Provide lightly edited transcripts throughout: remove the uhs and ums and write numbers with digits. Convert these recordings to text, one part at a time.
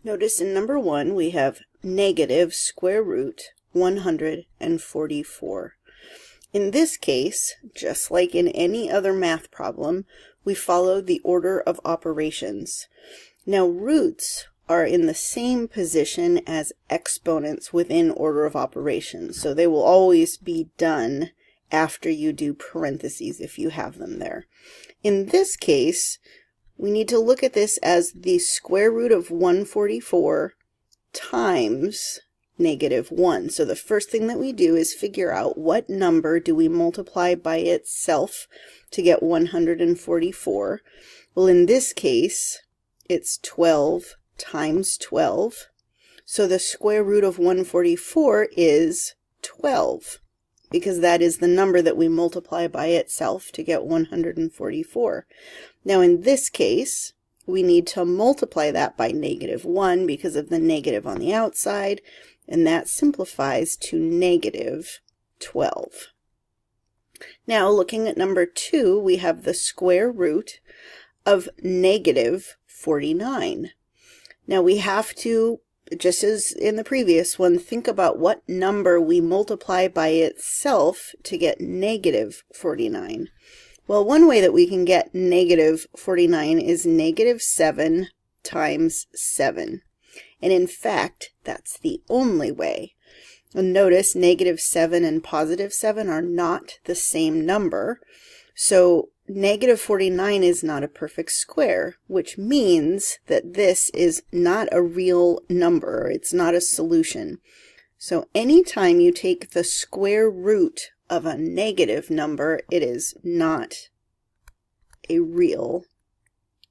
Notice in number 1 we have negative square root 144. In this case, just like in any other math problem, we follow the order of operations. Now roots are in the same position as exponents within order of operations, so they will always be done after you do parentheses if you have them there. In this case, we need to look at this as the square root of 144 times negative 1. So the first thing that we do is figure out what number do we multiply by itself to get 144. Well, in this case, it's 12 times 12. So the square root of 144 is 12, because that is the number that we multiply by itself to get 144. Now in this case, we need to multiply that by negative 1 because of the negative on the outside, and that simplifies to negative 12. Now looking at number 2, we have the square root of negative 49. Now we have to, just as in the previous one, think about what number we multiply by itself to get negative 49. Well, one way that we can get negative 49 is negative 7 times 7. And in fact, that's the only way. And notice negative 7 and positive 7 are not the same number. So negative 49 is not a perfect square, which means that this is not a real number. It's not a solution. So anytime you take the square root of a negative number, it is not a real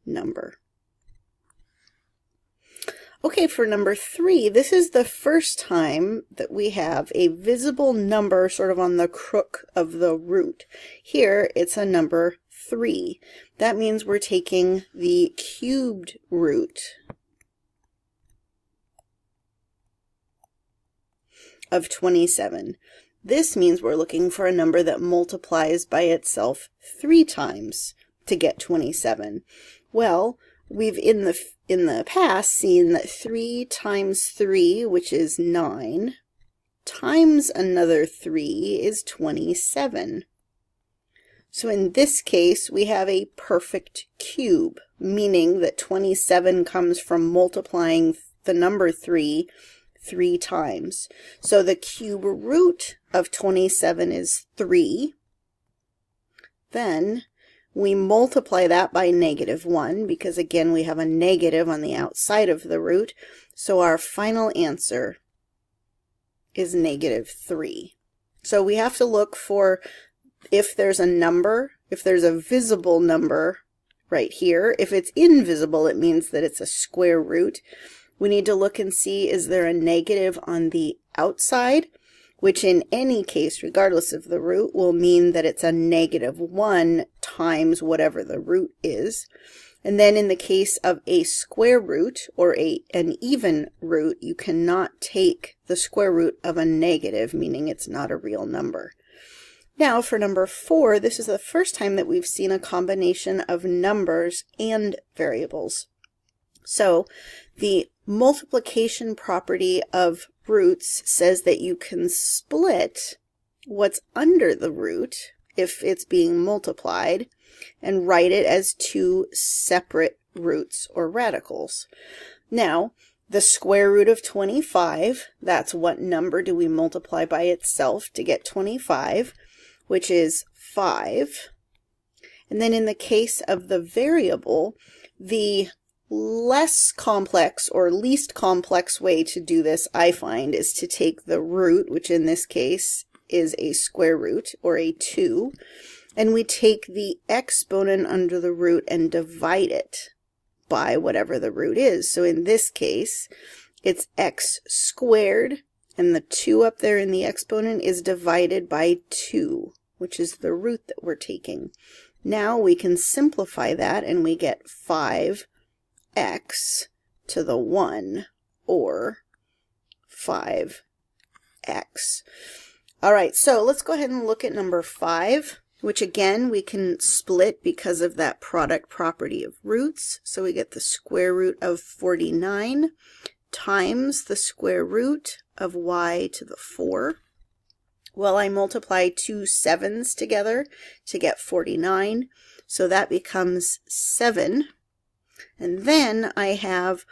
number. Okay, for number 3, this is the first time that we have a visible number sort of on the crook of the root. Here, it's a number 3. That means we're taking the cubed root of 27. This means we're looking for a number that multiplies by itself 3 times to get 27. Well, we've in the past seen that 3 times 3, which is 9, times another 3 is 27. So in this case, we have a perfect cube, meaning that 27 comes from multiplying the number 3 times. So the cube root of 27 is 3. Then we multiply that by negative 1, because again we have a negative on the outside of the root. So our final answer is negative 3. So we have to look for if there's a number, if there's a visible number right here. If it's invisible, it means that it's a square root. We need to look and see, is there a negative on the outside, which in any case, regardless of the root, will mean that it's a negative 1 times whatever the root is. And then in the case of a square root or an even root, you cannot take the square root of a negative, meaning it's not a real number. Now for number 4, this is the first time that we've seen a combination of numbers and variables. So the multiplication property of roots says that you can split what's under the root if it's being multiplied and write it as 2 separate roots or radicals. Now, the square root of 25, that's what number do we multiply by itself to get 25, which is 5. And then in the case of the variable, the less complex or least complex way to do this, I find, is to take the root, which in this case is a square root or a 2, and we take the exponent under the root and divide it by whatever the root is. So in this case, it's x squared, and the 2 up there in the exponent is divided by 2, which is the root that we're taking. Now we can simplify that and we get 5x to the 1, or 5x. All right, so let's go ahead and look at number 5. which again we can split because of that product property of roots. So we get the square root of 49 times the square root of y to the 4. Well, I multiply two 7s together to get 49, so that becomes 7. And then I have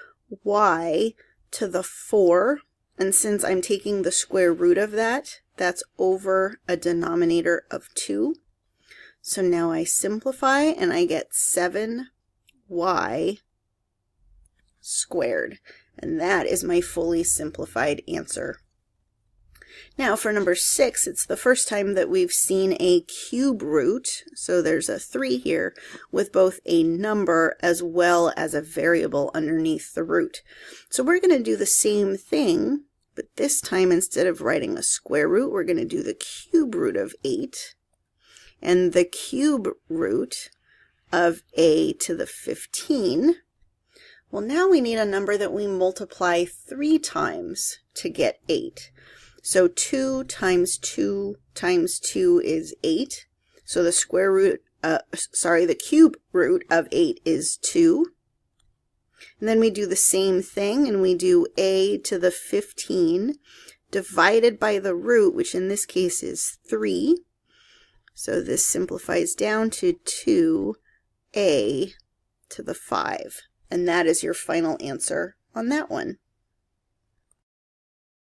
y to the 4, and since I'm taking the square root of that, that's over a denominator of 2. So now I simplify and I get 7y squared. And that is my fully simplified answer. Now for number 6, it's the first time that we've seen a cube root. So there's a 3 here with both a number as well as a variable underneath the root. So we're going to do the same thing, but this time instead of writing a square root, we're going to do the cube root of 8. And the cube root of a to the 15. Well, now we need a number that we multiply 3 times to get 8. So 2 times 2 times 2 is 8. So the square root, the cube root of 8 is 2. And then we do the same thing and we do a to the 15 divided by the root, which in this case is 3. So this simplifies down to 2a to the 5. And that is your final answer on that one.